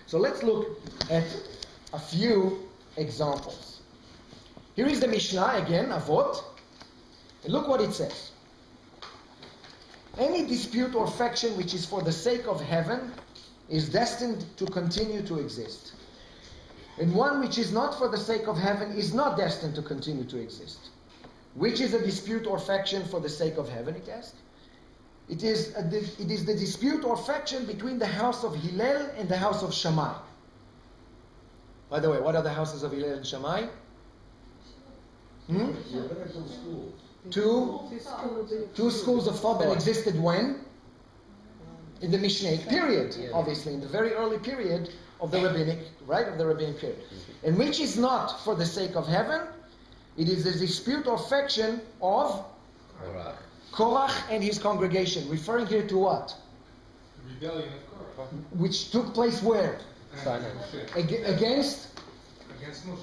So let's look at a few examples. Here is the Mishnah again, Avot. And look what it says. Any dispute or faction which is for the sake of heaven is destined to continue to exist. And one which is not for the sake of heaven is not destined to continue to exist. Which is a dispute or faction for the sake of heaven, it asks? It is the dispute or faction between the house of Hillel and the house of Shammai. By the way, what are the houses of Hillel and Shammai? Two schools of thought that existed when? In the Mishnaic period, obviously, in the very early period of the rabbinic, right, of the rabbinic period. And which is not for the sake of heaven, it is a dispute or faction of Korach and his congregation, referring here to what? The rebellion of Korach. Which took place where? Against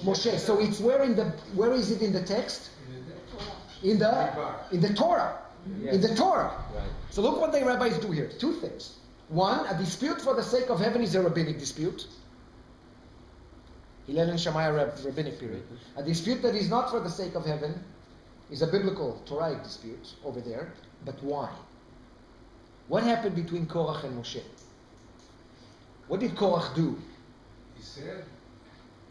Moshe. So it's where is it in the text? In the Torah. Yes. In the Torah. Right. So look what the rabbis do here. Two things. One, a dispute for the sake of heaven is a rabbinic dispute. Hillel and Shammai rabbinic period. A dispute that is not for the sake of heaven is a biblical Torah dispute over there. But why? What happened between Korach and Moshe? What did Korach do? He said,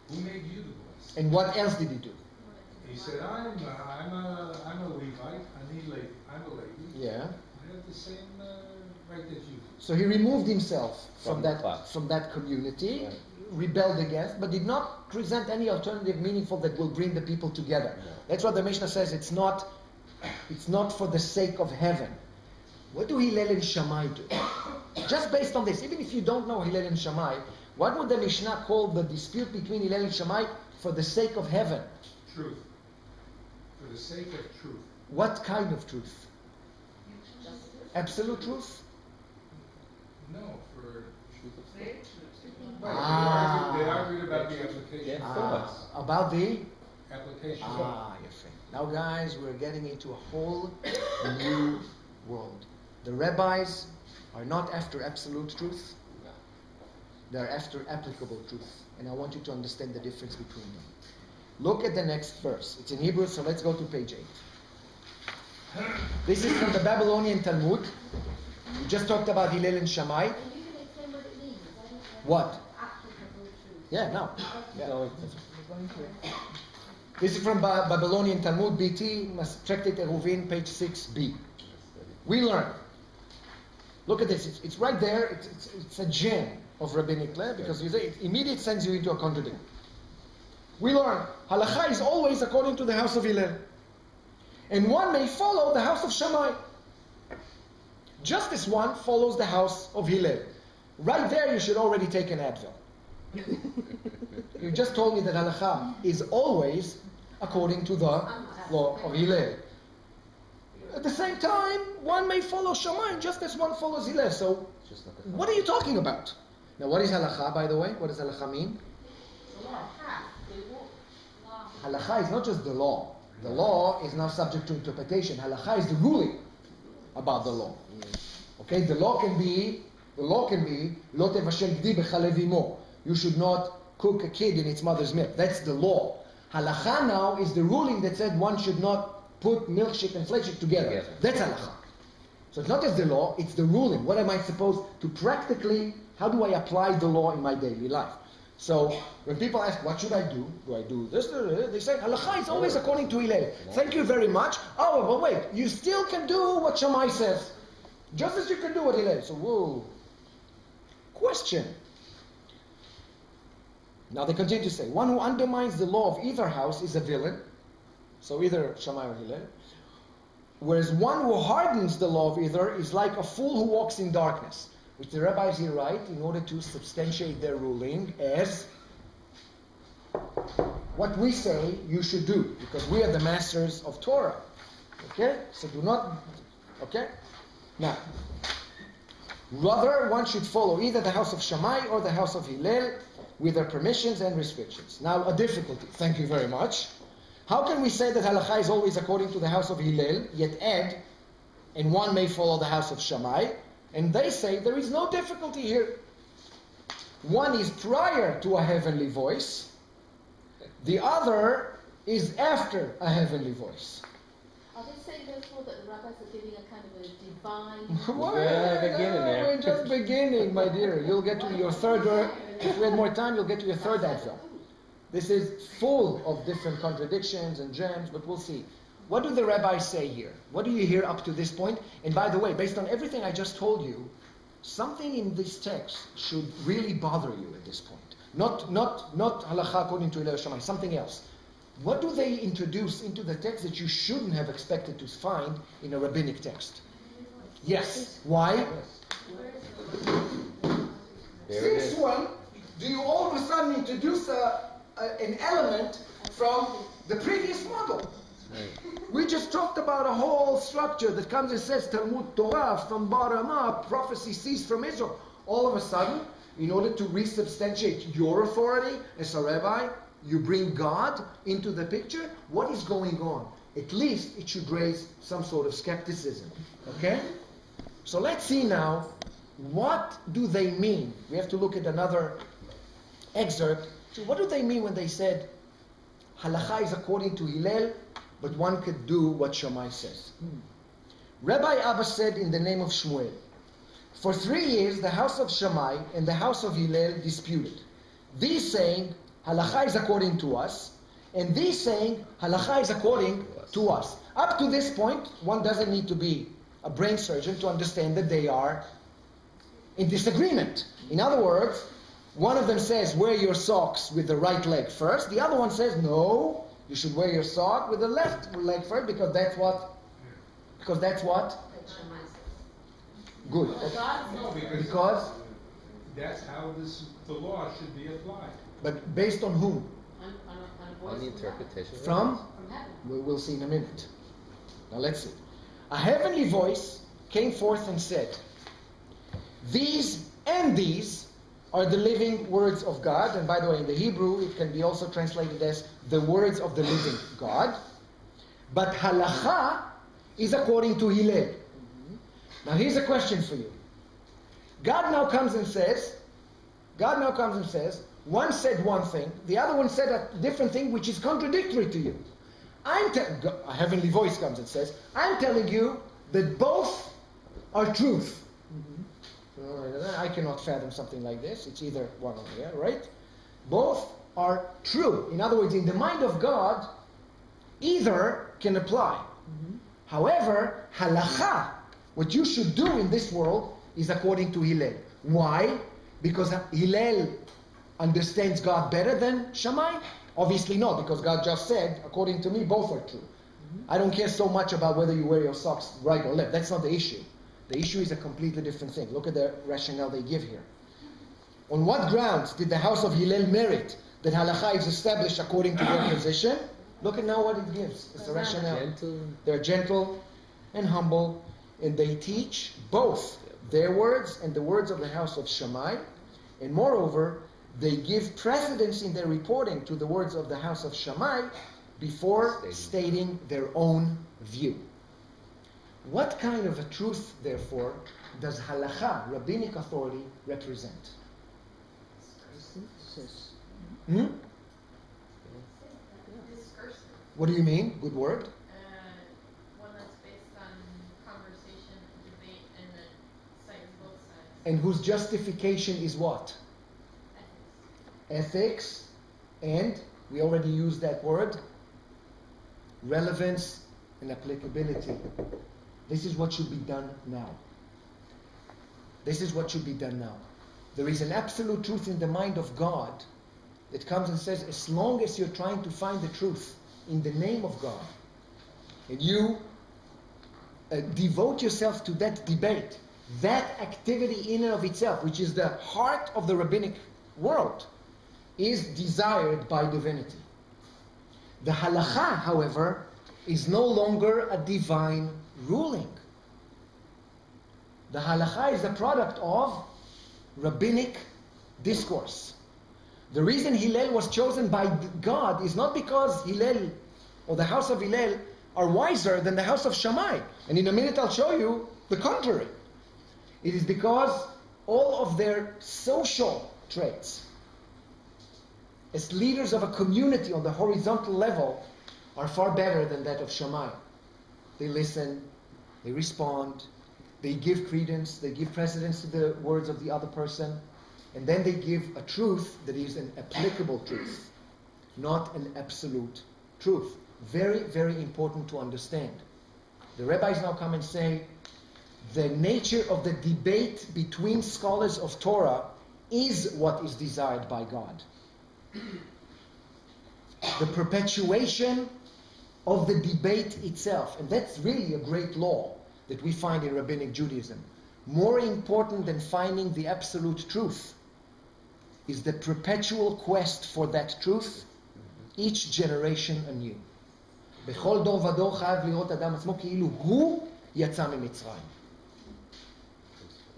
"Who made you the boss?" And what else did he do? He said, "I'm a Levite. I'm a Levi. Yeah. I have the same right that you do." So he removed himself from From the class. that community, Right. rebelled against, but did not present any alternative meaningful that will bring the people together. No. That's what the Mishnah says. It's not for the sake of heaven. What do Hillel and Shammai do? Just based on this, even if you don't know Hillel and Shammai, what would the Mishnah call the dispute between Hillel and Shammai for the sake of heaven? Truth. For the sake of truth. What kind of truth? Absolute truth? No, for Ah. They argued about the application. About the? Application. Yes. Now guys, we're getting into a whole new world. The rabbis are not after absolute truth. They're after applicable truth. And I want you to understand the difference between them. Look at the next verse. It's in Hebrew, so let's go to page 8. This is from the Babylonian Talmud. We just talked about Hillel and Shammai. What? Yeah, no. Yeah. This is from Babylonian Talmud, BT, Tractate Eruvin, page 6b. We learn. Look at this. It's right there. It's a gem of rabbinic law because it immediately sends you into a contradiction. We learn. Halacha is always according to the house of Hillel. And one may follow the house of Shammai. Just as one follows the house of Hillel. Right there you should already take an Advil. You just told me that halacha is always according to the law of Hillel. At the same time, one may follow Shammai just as one follows Hillel. So, what are you talking about? Now, what is halacha, by the way? What does halacha mean? Halacha is not just the law. The law is now subject to interpretation. Halacha is the ruling about the law. Okay, the law can be lo tevashel gdi b'chalev imo. You should not cook a kid in its mother's milk. That's the law. Halacha now is the ruling that said one should not put milkshake and flakeshake together. That's halacha. So it's not just the law, it's the ruling. What am I supposed to practically, how do I apply the law in my daily life? So when people ask, what should I do? Do I do this? They say, halacha is always according to Hillel. Thank you very much. Oh, but wait, you still can do what Shammai says. Just as you can do what Hillel. So, whoa. Question. Now they continue to say, one who undermines the law of either house is a villain. So either Shammai or Hillel. Whereas one who hardens the law of either is like a fool who walks in darkness. Which the rabbis here write in order to substantiate their ruling as what we say you should do. Because we are the masters of Torah. Okay? So do not... Okay? Now, rather one should follow either the house of Shammai or the house of Hillel with their permissions and restrictions. Now, a difficulty. Thank you very much. How can we say that halacha is always according to the house of Hillel, yet add, and one may follow the house of Shammai, and they say there is no difficulty here. One is prior to a heavenly voice. The other is after a heavenly voice. Are they saying therefore that the rabbis are giving a kind of a divine... We're just beginning, my dear. You'll get to your third, if we had more time, you'll get to your third advent. This is full of different contradictions and gems, but we'll see. What do the rabbis say here? What do you hear up to this point? And by the way, based on everything I just told you, something in this text should really bother you at this point. Not halakha according to Hillel Shammai, something else. What do they introduce into the text that you shouldn't have expected to find in a rabbinic text? Yes. Why? Since when do you all of a sudden introduce an element from the previous model? We just talked about a whole structure that comes and says Talmud Torah from bottom up, prophecy ceased from Israel. All of a sudden, in order to resubstantiate your authority as a rabbi, you bring God into the picture. What is going on? At least it should raise some sort of skepticism. Okay? So let's see now, what do they mean? We have to look at another excerpt. So what do they mean when they said, halakha is according to Hillel, but one could do what Shammai says? Rabbi Abba said in the name of Shmuel, for 3 years the house of Shammai and the house of Hillel disputed. These saying, halakha is according to us, and these saying, halakha is according to us. Up to this point, one doesn't need to be a brain surgeon to understand that they are in disagreement. In other words, one of them says, wear your socks with the right leg first. The other one says, no, you should wear your sock with the left leg first, because that's what? Good. No, Because? That's how the law should be applied. But based on whom? On the interpretation. From? We'll see in a minute. Now let's see. A heavenly voice came forth and said, these and these are the living words of God. And by the way, in the Hebrew, it can be also translated as the words of the living God. But halakha is according to Hillel. Now here's a question for you. God now comes and says, one said one thing, the other one said a different thing which is contradictory to you. A heavenly voice comes and says, I'm telling you that both are truth. I cannot fathom something like this. It's either one or the other, right? Both are true. In other words, in the mind of God, either can apply. However, halakha, what you should do in this world, is according to Hillel. Why? Because Hillel understands God better than Shammai? Obviously not, because God just said, according to me, both are true. I don't care so much about whether you wear your socks right or left. That's not the issue. The issue is a completely different thing. Look at the rationale they give here. On what grounds did the house of Hillel merit that halakha is established according to their position? Look at now what it gives. It's a rationale. They're gentle and humble, and they teach both their words and the words of the house of Shammai. And moreover, they give precedence in their reporting to the words of the house of Shammai before stating their own view. What kind of a truth, therefore, does halakha, rabbinic authority, represent? What do you mean? Good word? One that's based on conversation, debate, and then cites both sides. And whose justification is what? Ethics, and we already used that word, relevance and applicability. This is what should be done now. This is what should be done now. There is an absolute truth in the mind of God that comes and says, as long as you're trying to find the truth in the name of God, and you devote yourself to that debate, that activity in and of itself, which is the heart of the rabbinic world, is desired by divinity. The halakha, however, is no longer a divine ruling. The halakha is a product of rabbinic discourse. The reason Hillel was chosen by God is not because Hillel or the house of Hillel are wiser than the house of Shammai. And in a minute I'll show you the contrary. It is because all of their social traits. As leaders of a community on the horizontal level are far better than that of Shammai. They listen, they respond, they give credence, they give precedence to the words of the other person, and then they give a truth that is an applicable truth, not an absolute truth. Very, very important to understand. The rabbis now come and say, the nature of the debate between scholars of Torah is what is desired by God. The perpetuation of the debate itself. And that's really a great law that we find in Rabbinic Judaism. More important than finding the absolute truth is the perpetual quest for that truth, each generation anew. בכל דור ודור חייב לראות אדם עצמו כאילו הוא יצא ממצרים.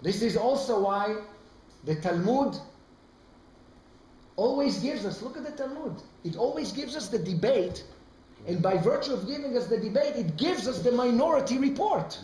This is also why the Talmud always gives us, look at the Talmud, it always gives us the debate, and by virtue of giving us the debate, it gives us the minority report.